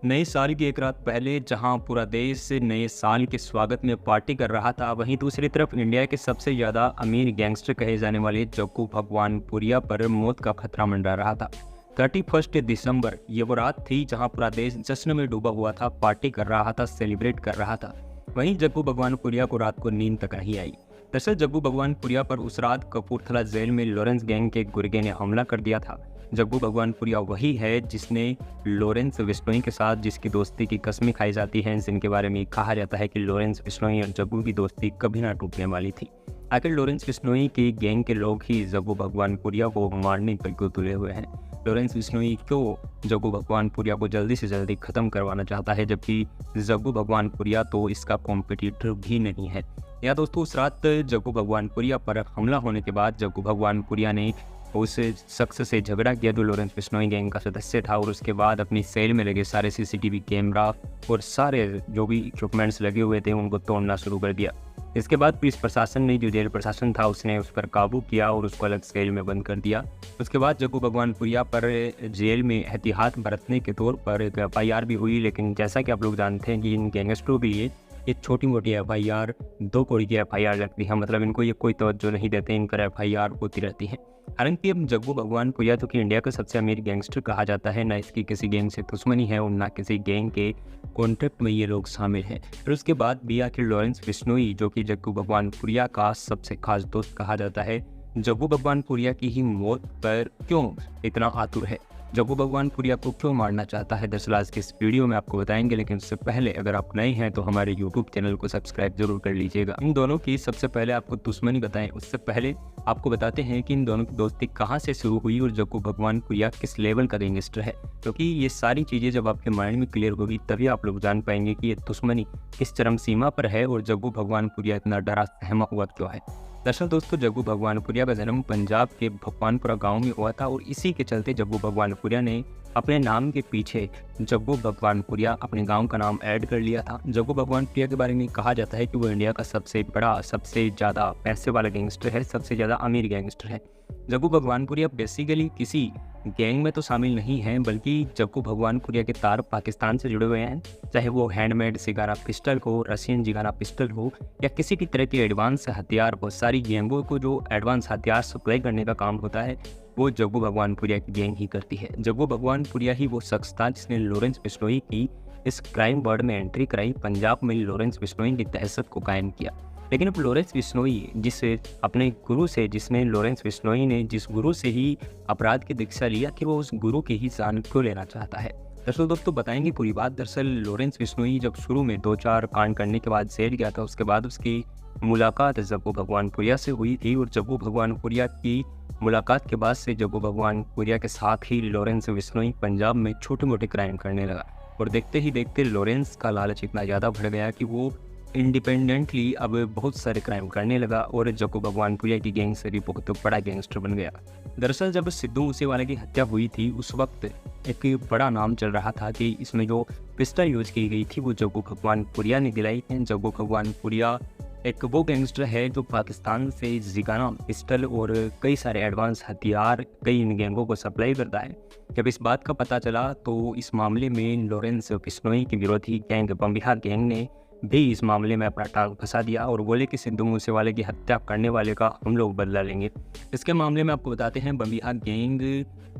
नए साल की एक रात पहले जहां पूरा देश नए साल के स्वागत में पार्टी कर रहा था, वहीं दूसरी तरफ इंडिया के सबसे ज़्यादा अमीर गैंगस्टर कहे जाने वाले जग्गू भगवानपुरिया पर मौत का खतरा मंडरा रहा था। 31 दिसंबर ये वो रात थी जहां पूरा देश जश्न में डूबा हुआ था, पार्टी कर रहा था, सेलिब्रेट कर रहा था। वहीं जग्गू भगवानपुरिया को रात को नींद तक नहीं आई। दरअसल जग्गू भगवानपुरिया पर उस रात कपूरथला जेल में लॉरेंस गैंग के गुर्गे ने हमला कर दिया था। जग्गू भगवानपुरिया वही है जिसने लॉरेंस बिश्नोई के साथ जिसकी दोस्ती की कस्में खाई जाती हैं, जिनके बारे में कहा जाता है कि लॉरेंस बिश्नोई और जग्गू की दोस्ती कभी ना टूटने वाली थी। आखिर लॉरेंस बिश्नोई की गैंग के लोग ही जग्गू भगवानपुरिया को मारने पर क्यों तुले हुए हैं? लॉरेंस बिश्नोई क्यों जग्गू भगवानपुरिया को जल्दी से जल्दी ख़त्म करवाना चाहता है, जबकि जग्गू भगवानपुरिया तो इसका कॉम्पिटिटर भी नहीं है। या दोस्तों, उस रात जग्गू भगवानपुरिया पर हमला होने के बाद जग्गू भगवानपुरिया ने उस शख्स से झगड़ा किया जो लॉरेंस बिश्नोई गैंग का सदस्य था, और उसके बाद अपनी सेल में लगे सारे सीसीटीवी कैमरा और सारे जो भी इक्विपमेंट्स लगे हुए थे उनको तोड़ना शुरू कर दिया। इसके बाद पुलिस प्रशासन ने, जो जेल प्रशासन था, उसने उस पर काबू किया और उसको अलग सेल में बंद कर दिया। उसके बाद जग्गू भगवानपुरिया पर जेल में एहतियात बरतने के तौर पर एक FIR भी हुई, लेकिन जैसा कि आप लोग जानते हैं कि इन गैंगस्टरों भी ये छोटी मोटी FIR 2 करोड़ की FIR लगती है, मतलब इनको ये कोई तवज्जो नहीं देते, इन पर FIR होती रहती है। हालांकि अब जग्गू भगवानपुरिया, जो कि इंडिया का सबसे अमीर गैंगस्टर कहा जाता है, ना इसकी किसी गैंग से दुश्मनी है और ना किसी गैंग के कॉन्ट्रैक्ट में ये लोग शामिल हैं। फिर उसके बाद भी आखिर लॉरेंस बिश्नोई, जो कि जग्गू भगवानपुरिया का सबसे खास दोस्त कहा जाता है, जग्गू भगवानपुरिया की ही मौत पर क्यों इतना आतुर है, जग्गू भगवानपुरिया को क्यों मारना चाहता है, दरअसल आज के इस वीडियो में आपको बताएंगे। लेकिन उससे पहले अगर आप नए हैं तो हमारे YouTube चैनल को सब्सक्राइब जरूर कर लीजिएगा। इन दोनों की सबसे पहले आपको दुश्मनी बताएं, उससे पहले आपको बताते हैं कि इन दोनों की दोस्ती कहाँ से शुरू हुई और जग्गू भगवानपुरिया किस लेवल का गैंगस्टर है, क्योंकि ये सारी चीज़ें जब आपके माइंड में क्लियर होगी तभी आप लोग जान पाएंगे कि ये दुश्मनी किस चरम सीमा पर है और जग्गू भगवानपुरिया इतना डरा सहमा हुआ क्यों है। दरअसल दोस्तों, जग्गू भगवानपुरिया का जन्म पंजाब के भगवानपुरा गांव में हुआ था, और इसी के चलते जग्गू भगवानपुरिया ने अपने नाम के पीछे जग्गू भगवानपुरिया अपने गांव का नाम ऐड कर लिया था। जग्गू भगवानपुरिया के बारे में कहा जाता है कि वो इंडिया का सबसे बड़ा, सबसे ज़्यादा पैसे वाला गैंगस्टर है, सबसे ज़्यादा अमीर गैंगस्टर है। जग्गू भगवानपुरिया बेसिकली किसी गैंग में तो शामिल नहीं है, बल्कि जग्गू भगवानपुरिया के तार पाकिस्तान से जुड़े हुए हैं, चाहे वो हैंडमेड सिगारा पिस्टल हो, रशियन जिगारा पिस्टल हो, या किसी भी तरह के एडवांस हथियार हो। सारी गैंगों को जो एडवांस हथियार सप्लाई करने का काम होता है वो जग्गू भगवानपुरिया की गैंग ही करती है। जग्गू भगवानपुरिया ही वो शख्स था जिसने लॉरेंस बिश्नोई की इस क्राइम वर्ल्ड में एंट्री कराई, पंजाब में लॉरेंस बिश्नोई की दहशत को कायम किया। लेकिन अब लॉरेंस बिश्नोई जिसने लॉरेंस बिश्नोई ने जिस गुरु से ही अपराध की दीक्षा लिया कि वो उस गुरु की ही जान क्यों लेना चाहता है। दरअसल दोस्तों, बताएंगे पूरी बात। दरअसल लॉरेंस बिश्नोई जब शुरू में 2-4 कांड करने के बाद जेल गया था, उसके बाद उसकी मुलाकात जग्गू भगवानपुरिया से हुई थी, और जग्गू भगवानपुरिया की मुलाकात के बाद से जग्गू भगवानपुरिया के साथ ही लॉरेंस बिश्नोई पंजाब में छोटे मोटे क्राइम करने लगा, और देखते ही देखते लॉरेंस का लालच इतना ज़्यादा बढ़ गया कि वो इंडिपेंडेंटली अब बहुत सारे क्राइम करने लगा और जग्गू भगवानपुरिया की गैंग से भी बहुत बड़ा गैंगस्टर बन गया। दरअसल जब सिद्धू मूसेवाला की हत्या हुई थी, उस वक्त एक बड़ा नाम चल रहा था कि इसमें जो पिस्टल यूज की गई थी वो जग्गू भगवानपुरिया ने दिलाई है। जग्गू भगवानपुरिया एक वो गैंगस्टर है जो पाकिस्तान से जिगाना पिस्टल और कई सारे एडवांस हथियार कई इन गैंगों को सप्लाई करता है। जब इस बात का पता चला तो इस मामले में लॉरेंस बिश्नोई की विरोधी गैंग बम्बिहा गैंग ने भी इस मामले में अपना टांग फंसा दिया और बोले कि सिद्धू मूसेवाले की हत्या करने वाले का हम लोग बदला लेंगे। इसके मामले में आपको बताते हैं, बम्बिहा गैंग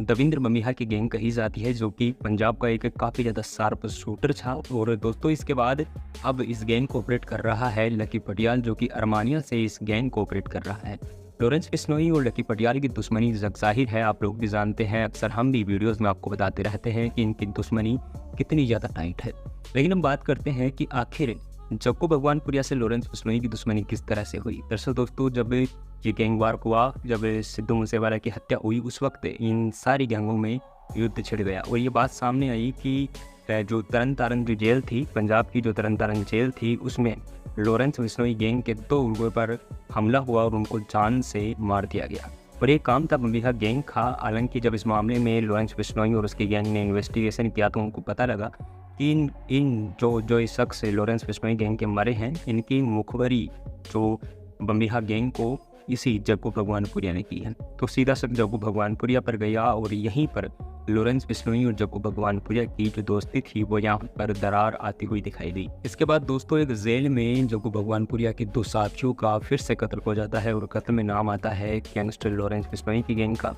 दविंद्र बम्बिहा की गैंग कही जाती है, जो कि पंजाब का एक काफ़ी ज़्यादा शार्प शूटर था। और दोस्तों, इसके बाद अब इस गैंग को ऑपरेट कर रहा है लकी पटियाल, जो कि अरमानिया से इस गैंग को ऑपरेट कर रहा है। लॉरेंस बिश्नोई और लकी पटियाल की दुश्मनी ज़ाहिर है, आप लोग भी जानते हैं, अक्सर हम भी वीडियोज़ में आपको बताते रहते हैं कि इनकी दुश्मनी कितनी ज़्यादा टाइट है। लेकिन हम बात करते हैं कि आखिर जग्गू भगवानपुरिया से लॉरेंस बिश्नोई की दुश्मनी किस तरह से हुई। दरअसल दोस्तों, जब ये गैंग वार हुआ, जब सिद्धू मूसेवाला की हत्या हुई, उस वक्त इन सारी गैंगों में युद्ध छिड़ गया और ये बात सामने आई कि जो तरन तारण की जेल थी, पंजाब की जो तरन तारण जेल थी, उसमें लॉरेंस बिश्नोई गैंग के 2 लोगों पर हमला हुआ और उनको जान से मार दिया गया। और ये काम था बम्बिहा गैंग का। हालांकि जब इस मामले में लॉरेंस बिश्नोई और उसकी गैंग ने इन्वेस्टिगेशन किया तो उनको पता लगा कि इन जो इस शख्स लॉरेंस बिश्नोई गैंग के मरे हैं, इनकी मुखबरी जो बम्बिहा गैंग को इसी जग्गू भगवानपुरिया ने की है। तो सीधा सब जग्गू भगवानपुरिया पर गया और यहीं पर लॉरेंस बिश्नोई और जग्गू भगवानपुरिया की जो दोस्ती थी वो यहाँ पर दरार आती हुई दिखाई दी। इसके बाद दोस्तों एक जेल में जग्गू भगवानपुरिया के 2 साथियों का फिर से कत्ल हो जाता है और कत्ल में नाम आता है गैंगस्टर लॉरेंस बिश्नोई की गैंग का।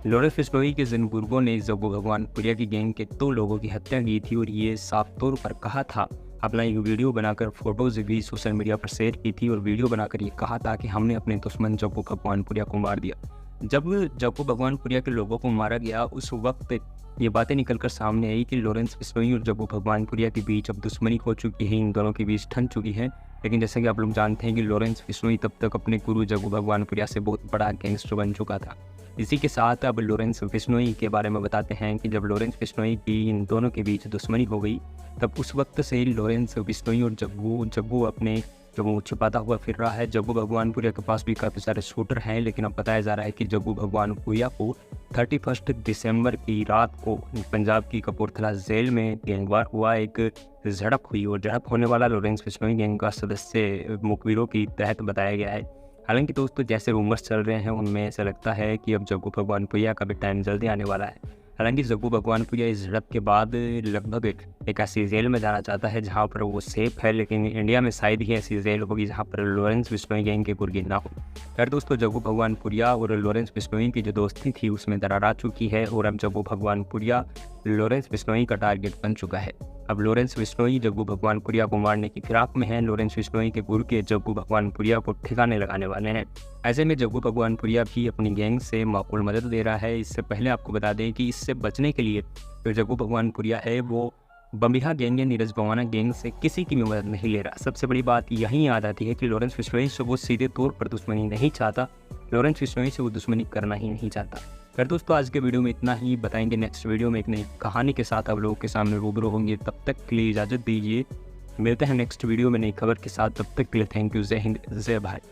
लॉरेंस बिश्नोई के जिन बुजुर्गों ने जग्गू भगवानपुरिया की गैंग के 2 लोगों की हत्या की थी और ये साफ तौर पर कहा था, अपना एक वीडियो बनाकर फोटोज भी सोशल मीडिया पर शेयर की थी और वीडियो बनाकर ये कहा था कि हमने अपने दुश्मन जग्गू भगवानपुरिया को मार दिया। जब जग्गू भगवानपुरिया के लोगों को मारा गया उस वक्त ये बातें निकलकर सामने आई कि लॉरेंस बिश्नोई और जग्गू भगवानपुरिया के बीच अब दुश्मनी हो चुकी है, इन दोनों के बीच ठन चुकी है। लेकिन जैसे कि आप लोग जानते हैं कि लॉरेंस बिश्नोई तब तक अपने गुरु जग्गू भगवानपुरिया से बहुत बड़ा गैंगस्टर बन चुका था। इसी के साथ अब लॉरेंस बिश्नोई के बारे में बताते हैं कि जब लॉरेंस बिश्नोई की इन दोनों के बीच दुश्मनी हो गई तब उस वक्त से लॉरेंस बिश्नोई और जग्गू अपने जो छिपाता हुआ फिर रहा है। जग्गू भगवानपुरिया के पास भी काफ़ी सारे शूटर हैं, लेकिन अब बताया जा रहा है कि जग्गू भगवानपुरिया को 31 दिसंबर की रात को पंजाब की कपूरथला जेल में गैंगवार हुआ, एक झड़प हुई और झड़प होने वाला लॉरेंस बिश्नोई गैंग का सदस्य मुखबिरों की तहत बताया गया है। हालांकि दोस्तों जैसे रूमर्स चल रहे हैं उनमें ऐसा लगता है कि अब जग्गू भगवानपुरिया का भी टाइम जल्दी आने वाला है। हालांकि जग्गू भगवानपुरिया इस झड़प के बाद लगभग एक ऐसी जेल में जाना चाहता है जहां पर वो सेफ है, लेकिन इंडिया में शायद ही ऐसी जेल होगी जहां पर लॉरेंस बिश्नोई गैंग के गुर्गे ना हो। खैर दोस्तों जग्गू भगवानपुरिया और लॉरेंस बिश्नोई की जो दोस्ती थी उसमें दरार आ चुकी है और अब जग्गू भगवानपुरिया लॉरेंस बिश्नोई का टारगेट बन चुका है। अब लॉरेंस बिश्नोई जग्गू भगवानपुरिया को मारने की फिराक में है। लॉरेंस बिश्नोई के गुर्गे जग्गू भगवानपुरिया को ठिकाने लगाने वाले हैं। ऐसे में जग्गू भगवानपुरिया भी अपनी गैंग से माकूल मदद दे रहा है। इससे पहले आपको बता दें कि इससे बचने के लिए जो जग्गू भगवानपुरिया है वो बमिहा गैंग या नीरज भवाना गैंग से किसी की भी मदद नहीं ले रहा। सबसे बड़ी बात यहीं याद आती है कि लॉरेंस बिश्नोई से वो सीधे तौर पर दुश्मनी नहीं चाहता, लॉरेंस बिश्नोई से वो दुश्मनी करना ही नहीं चाहता। फिर दोस्तों आज के वीडियो में इतना ही, बताएंगे नेक्स्ट वीडियो में एक नई कहानी के साथ आप लोगों के सामने रूबरू होंगे। तब तक के लिए इजाज़त दीजिए, मिलते हैं नेक्स्ट वीडियो में नई खबर के साथ। तब तक के लिए थैंक यू। जय हिंद, जय भारत।